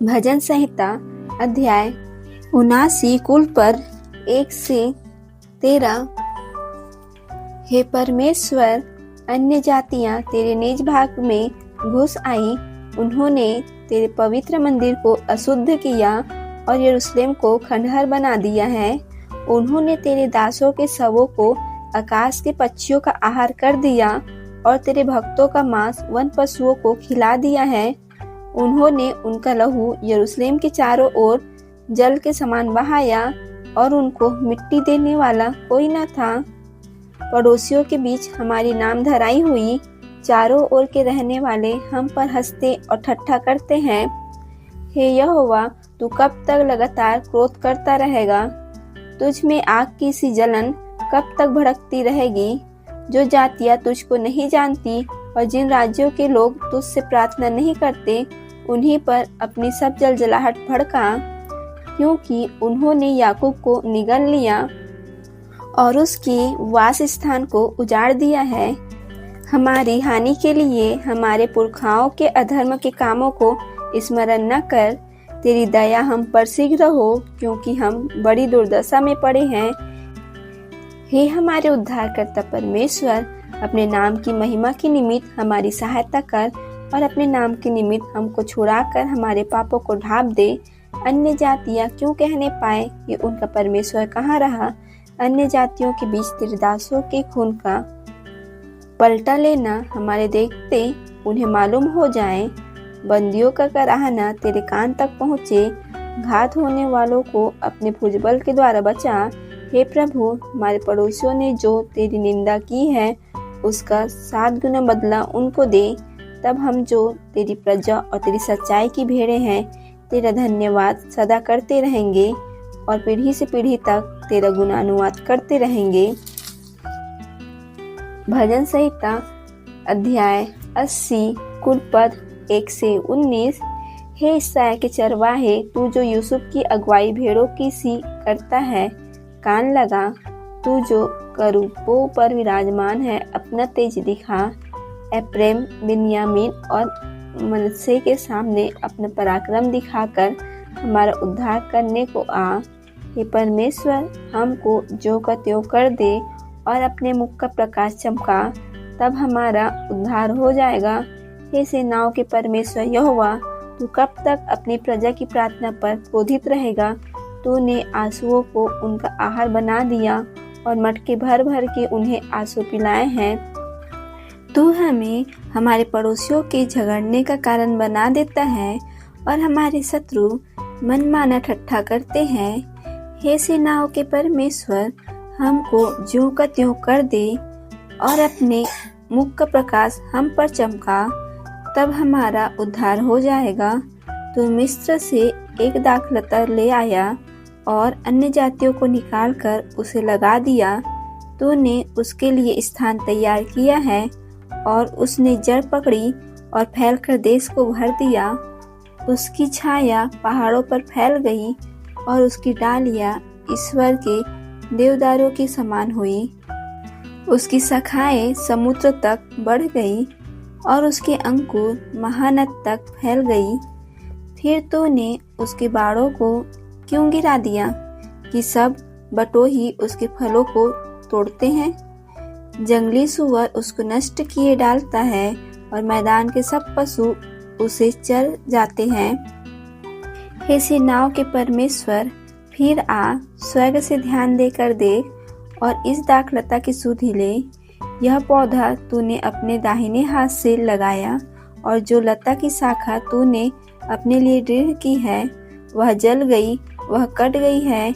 भजन संहिता अध्याय 79 कुल पर 1 से 13। हे परमेश्वर, अन्य जातियां तेरे निज भाग में घुस आई। उन्होंने तेरे पवित्र मंदिर को अशुद्ध किया और यरूशलेम को खंडहर बना दिया है। उन्होंने तेरे दासों के शवों को आकाश के पक्षियों का आहार कर दिया और तेरे भक्तों का मांस वन पशुओं को खिला दिया है। उन्होंने उनका लहू यरूशलेम के चारों ओर जल के समान बहाया और उनको मिट्टी देने वाला कोई न था। पड़ोसियों के बीच हमारी नाम धराई हुई। चारों ओर के रहने वाले हम पर हंसते और ठट्ठा करते हैं। हे यहोवा, तू कब तक लगातार क्रोध करता रहेगा? तुझ में आग की सी जलन कब तक भड़कती रहेगी? जो जातियां तुझको नहीं जानती और जिन राज्यों के लोग तुझसे प्रार्थना नहीं करते, उन्हीं पर अपनी सब जलजलाहट भड़का, क्योंकि उन्होंने याकूब को निगल लिया और उसके वास स्थान को उजाड़ दिया है। हमारी हानि के लिए हमारे पुरखाओं के अधर्म के कामों को स्मरण न कर। तेरी दया हम पर शीघ्र हो, क्योंकि हम बड़ी दुर्दशा में पड़े हैं। हे हमारे उद्धारकर्ता परमेश्वर, अपने नाम की महिमा के निमित्त हमारी सहायता कर और अपने नाम के निमित्त हमको छुड़ाकर हमारे पापों को ढाँप दे। अन्य जातियां क्यों कहने पाए कि उनका परमेश्वर कहाँ रहा? अन्य जातियों के बीच तेरे दासों के खून का पलटा लेना हमारे देखते उन्हें मालूम हो जाए। बंदियों का कराहना तेरे कान तक पहुँचे। घात होने वालों को अपने भुजबल के द्वारा बचा। हे प्रभु, हमारे पड़ोसियों ने जो तेरी निंदा की है उसका 7 गुना बदला उनको दे। तब हम जो तेरी प्रजा और तेरी सच्चाई की भेड़ें हैं, तेरा धन्यवाद सदा करते रहेंगे और पीढ़ी से पीढ़ी तक तेरा गुणानुवाद करते रहेंगे। भजन संहिता अध्याय 80 कुल पद 1 से 19। हे इस्राएल के चरवाहे, तू जो यूसुफ की अगुवाई भेड़ों की सी करता है, कान लगा। तू जो करूबों पर विराजमान है, अपना तेज दिखा। एप्रैम, बिन्यामीन और मनश्शे के सामने अपना पराक्रम दिखाकर हमारा उद्धार करने को आ। हे परमेश्वर, हमको ज्यों का त्यों कर दे और अपने मुख का प्रकाश चमका, तब हमारा उद्धार हो जाएगा। हे सेनाओं के परमेश्वर यहोवा, तू कब तक अपनी प्रजा की प्रार्थना पर क्रोधित रहेगा? तूने आंसुओं को उनका आहार बना दिया और मटके भर भर के उन्हें आंसू पिलाए हैं। तू हमें हमारे पड़ोसियों के झगड़ने का कारण बना देता है और हमारे शत्रु मनमाना ठट्ठा करते हैं। हे सेनाओं के परमेश्वर, हमको ज्यों का त्यों कर दे और अपने मुख का प्रकाश हम पर चमका, तब हमारा उद्धार हो जाएगा। तू मिस्र से एक दाखलता ले आया और अन्य जातियों को निकालकर उसे लगा दिया। तूने उसके लिए स्थान तैयार किया है और उसने जड़ पकड़ी और फैलकर देश को भर दिया। उसकी छाया पहाड़ों पर फैल गई और उसकी डालियां ईश्वर के देवदारों के समान हुई। उसकी शाखाएं समुद्र तक बढ़ गई और उसके अंकुर महानद तक फैल गई। फिर तूने उसके बाड़ों को क्यों गिरा दिया कि सब बटोही उसके फलों को तोड़ते हैं? जंगली सुअर उसको नष्ट किए डालता है और मैदान के सब पशु उसे चर जाते हैं। हे सेनाओं के परमेश्वर, फिर आ, स्वर्ग से ध्यान देकर देख और इस दाखलता की सुधि ले। यह पौधा तूने अपने दाहिने हाथ से लगाया और जो लता की शाखा तूने अपने लिए दृढ़ की है, वह जल गई, वह कट गई है।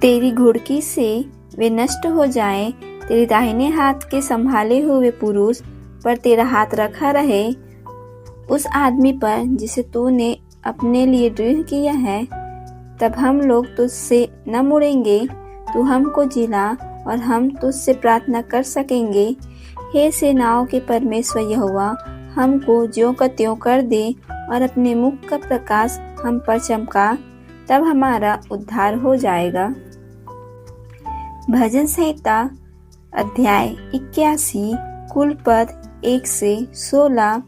तेरी घुड़की से वे नष्ट हो जाएं। तेरे दाहिने हाथ के संभाले हुए पुरुष पर तेरा हाथ रखा रहे। उस आदमी पर जिसे तूने अपने लिए दृढ़ किया है, तब हम लोग तुझसे न मुड़ेंगे। तू हमको जिला और हम तुझसे प्रार्थना कर सकेंगे। हे सेनाओं के परमेश्वर यहोवा, हमको ज्यों का त्यों कर दे और अपने मुख का प्रकाश हम पर चमका, तब हमारा उद्धार हो जाएगा। भजन संहिता अध्याय 81 कुल पद 1 से 16।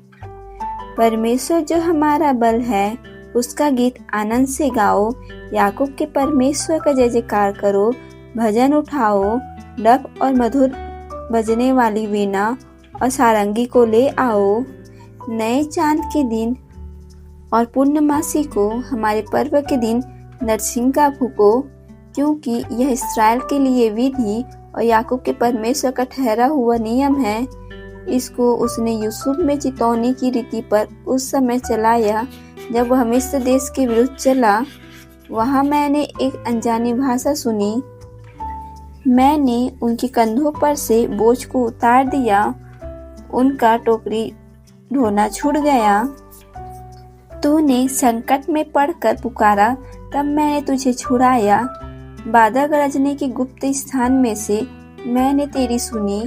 परमेश्वर जो हमारा बल है, उसका गीत आनंद से गाओ। याकूब के परमेश्वर का जय जयकार करो। भजन उठाओ, डफ और मधुर बजने वाली वीणा और सारंगी को ले आओ। नए चांद के दिन और पूर्णमासी को, हमारे पर्व के दिन नरसिंगा फूको, क्योंकि यह इस्राएल के लिए विधि और याकूब के परमेश्वर का ठहरा हुआ नियम है। इसको उसने यूसुफ में चितौनी की रीति पर उस समय चलाया जब वह मिस्र देश के विरुद्ध चला। वहाँ मैंने एक अनजानी भाषा सुनी। मैंने उनके कंधों पर से बोझ को उतार दिया। उनका टोकरी ढोना छूट गया। तूने संकट में पड़कर पुकारा, तब मैंने तुझे छुड़ाया। बादल गरजने के गुप्त स्थान में से मैंने तेरी सुनी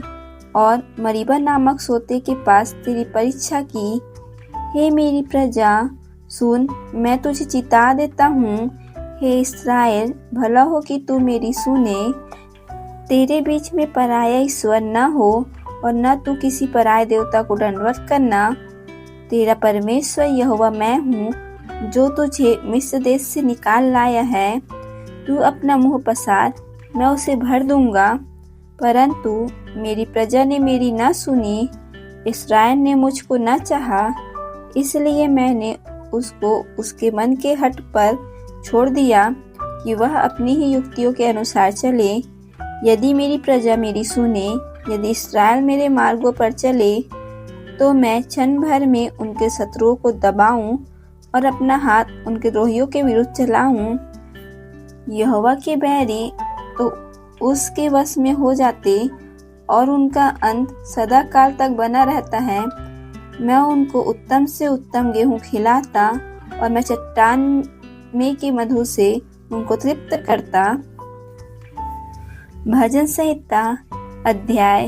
और मरीबा नामक सोते के पास तेरी परीक्षा की। हे मेरी प्रजा, सुन, मैं तुझे चिता देता हूँ। हे इस्राएल, भला हो कि तू मेरी सुने। तेरे बीच में पराया ईश्वर न हो और न तू किसी पराये देवता को दंडवत करना। तेरा परमेश्वर यहोवा मैं हूँ, जो तुझे मिस्र देश से निकाल लाया है। तू अपना मुंह पसार, मैं उसे भर दूंगा। परंतु मेरी प्रजा ने मेरी न सुनी, इस्राएल ने मुझको न चाहा, इसलिए मैंने उसको उसके मन के हट पर छोड़ दिया कि वह अपनी ही युक्तियों के अनुसार चले। यदि मेरी प्रजा मेरी सुने, यदि इस्राएल मेरे मार्गों पर चले, तो मैं क्षण भर में उनके शत्रुओं को दबाऊं और अपना हाथ उनके द्रोहियों के विरुद्ध चलाऊं। यहोवा के बैरी तो उसके वश में हो जाते और उनका अंत सदा काल तक बना रहता है। मैं उनको उत्तम से उत्तम गेहूं खिलाता और मैं चट्टान में के मधु से उनको तृप्त करता। भजन संहिता अध्याय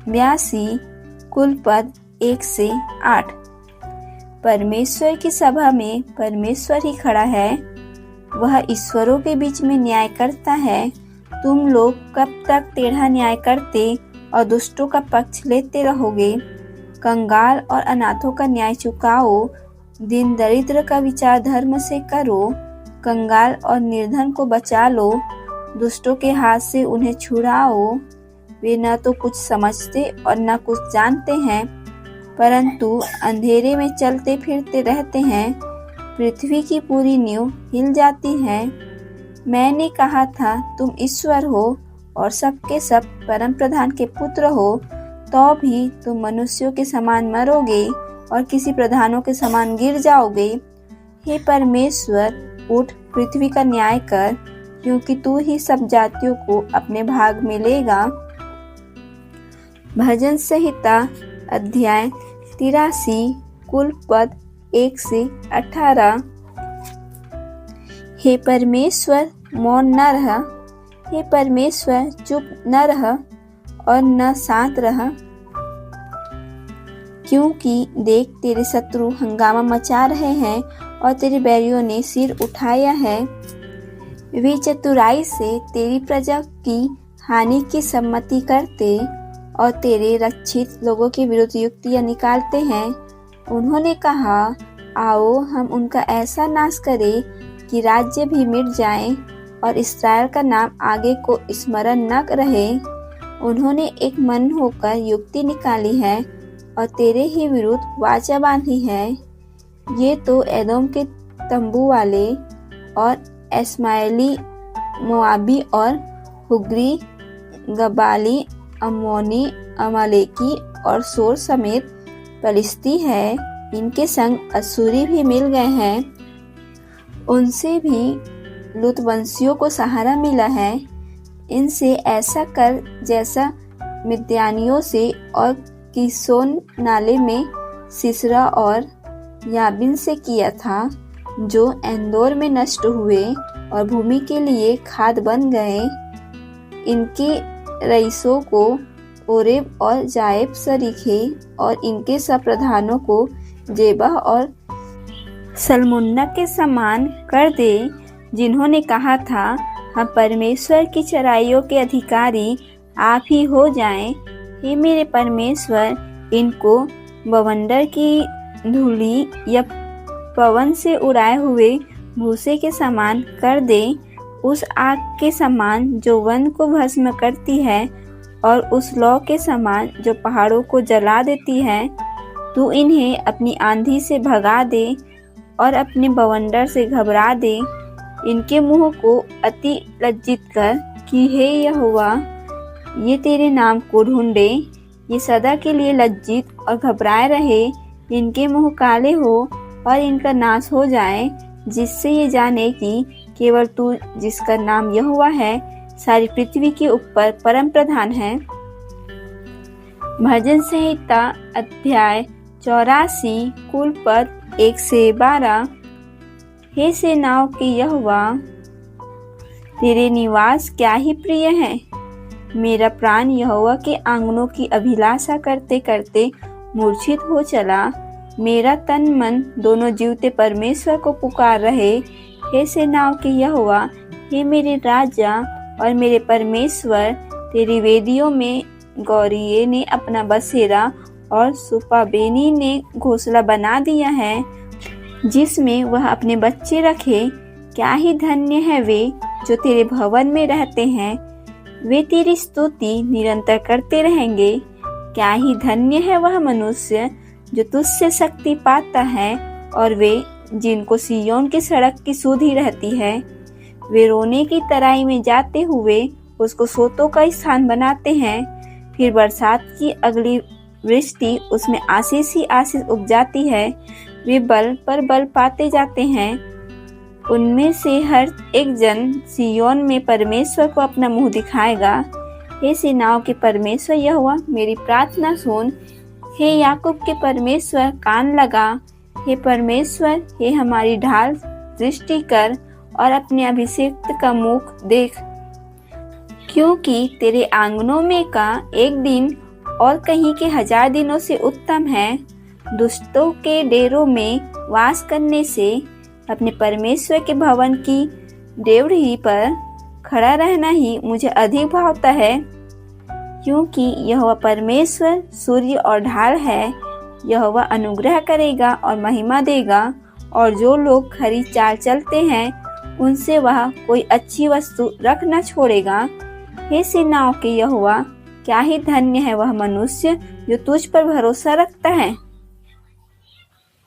82 कुलपद 1 से 8। परमेश्वर की सभा में परमेश्वर ही खड़ा है, वह ईश्वरों के बीच में न्याय करता है। तुम लोग कब तक टेढ़ा न्याय करते और दुष्टों का पक्ष लेते रहोगे? कंगाल और अनाथों का न्याय चुकाओ, दीन दरिद्र का विचार धर्म से करो। कंगाल और निर्धन को बचा लो, दुष्टों के हाथ से उन्हें छुड़ाओ। वे न तो कुछ समझते और न कुछ जानते हैं, परंतु अंधेरे में चलते फिरते रहते हैं। पृथ्वी की पूरी नींव हिल जाती है। मैंने कहा था, तुम ईश्वर हो और सबके सब परम प्रधान के पुत्र हो, तो भी तुम मनुष्यों के समान मरोगे और किसी प्रधानों के समान गिर जाओगे। हे परमेश्वर, उठ, पृथ्वी का न्याय कर, क्योंकि तू ही सब जातियों को अपने भाग में लेगा। भजन संहिता अध्याय 83 कुल पद 1 से 18। हे परमेश्वर, मौन न रह। हे परमेश्वर, चुप न रह और न शांत रह, क्योंकि देख तेरे शत्रु हंगामा मचा रहे हैं और तेरे बैरियों ने सिर उठाया है। वे चतुराई से तेरी प्रजा की हानि की सम्मति करते और तेरे रक्षित लोगों के विरुद्ध युक्तियां निकालते हैं। उन्होंने कहा, आओ हम उनका ऐसा नाश करें कि राज्य भी मिट जाए और इस्राएल का नाम आगे को स्मरण न रहे। उन्होंने एक मन होकर युक्ति निकाली है और तेरे ही विरुद्ध वाचा बांधी है। ये तो एदोम के तंबू वाले और इस्माएली, मोआबी और हुग्री, गबाली, अम्मोनी, अमालेकी और सोर समेत पलिश्ती है। इनके संग असूरी भी मिल गए हैं। उनसे भी लुतवंशियों को सहारा मिला है। इनसे ऐसा कर जैसा मिद्यानियों से और किसोन नाले में सिसरा और याबिन से किया था, जो एंदोर में नष्ट हुए और भूमि के लिए खाद बन गए। इनके रईसों को ओरेब और जाएब सरीखे और इनके सब प्रधानों को जेबा और सलमुन्ना के समान कर दे, जिन्होंने कहा था, हम परमेश्वर की चराइयों के अधिकारी आप ही हो जाएं। हे मेरे परमेश्वर, इनको बवंडर की धूली या पवन से उड़ाए हुए भूसे के समान कर दे, उस आग के समान जो वन को भस्म करती है और उस लौ के समान जो पहाड़ों को जला देती है। तू इन्हें अपनी आंधी से भगा दे और अपने बवंडर से घबरा दे। इनके मुंह को अति लज्जित कर कि हे यहोवा, ये तेरे नाम को ढूंढे, ये सदा के लिए लज्जित और घबराए रहे। इनके मुंह काले हो और इनका नाश हो जाए, जिससे ये जाने कि केवल तू, जिसका नाम यहोवा है, सारी पृथ्वी के ऊपर परम प्रधान है। भजन संहिता अध्याय 84 कुल पद 1 से 12। हे सेनाओं के यहोवा, तेरे निवास क्या ही प्रिय है। मेरा प्राण यहोवा के आंगनों की अभिलाषा करते करते मूर्छित हो चला। मेरा तन मन दोनों जीवते परमेश्वर को पुकार रहे। हे सेनाओं के यहोवा, हे मेरे राजा और मेरे परमेश्वर, तेरी वेदियों में गौरिये ने अपना बसेरा और सुपाबेनी ने घोंसला बना दिया है, जिसमें वह अपने बच्चे रखे। क्या ही धन्य है वे जो तेरे भवन में रहते हैं, वे तेरी स्तुति निरंतर करते रहेंगे। क्या ही धन्य है वह मनुष्य जो तुझसे शक्ति पाता है, और वे जिनको सिय्योन की सड़क की सुधि रहती है। वे रोने की तराई में जाते हुए उसको सोतों का स्थान बनाते हैं। फिर बरसात की अगली वृष्टि उसमें आशीष ही आशीष उग जाती है। वे बल पर बल पाते जाते हैं। उनमें से हर एक जन सिय्योन में परमेश्वर को अपना मुंह दिखाएगा। हे सेनाओं के परमेश्वर यहोवा, मेरी प्रार्थना सुन। हे याकूब के परमेश्वर, कान लगा। हे परमेश्वर, हे हमारी ढाल, दृष्टि कर और अपने अभिषिक्त का मुख देख। क्योंकि तेरे आंगनों में का एक दिन और कहीं के 1000 दिनों से उत्तम है। दुष्टों के डेरों में वास करने से अपने परमेश्वर के भवन की डेवढ़ी पर खड़ा रहना ही मुझे अधिक भावता है। क्योंकि यहोवा परमेश्वर सूर्य और ढाल है। यहोवा अनुग्रह करेगा और महिमा देगा, और जो लोग खरी चाल चलते हैं उनसे वह कोई अच्छी वस्तु रख न छोड़ेगा। हे सेनाओं के यहोवा, क्या ही धन्य है वह मनुष्य जो तुझ पर भरोसा रखता है।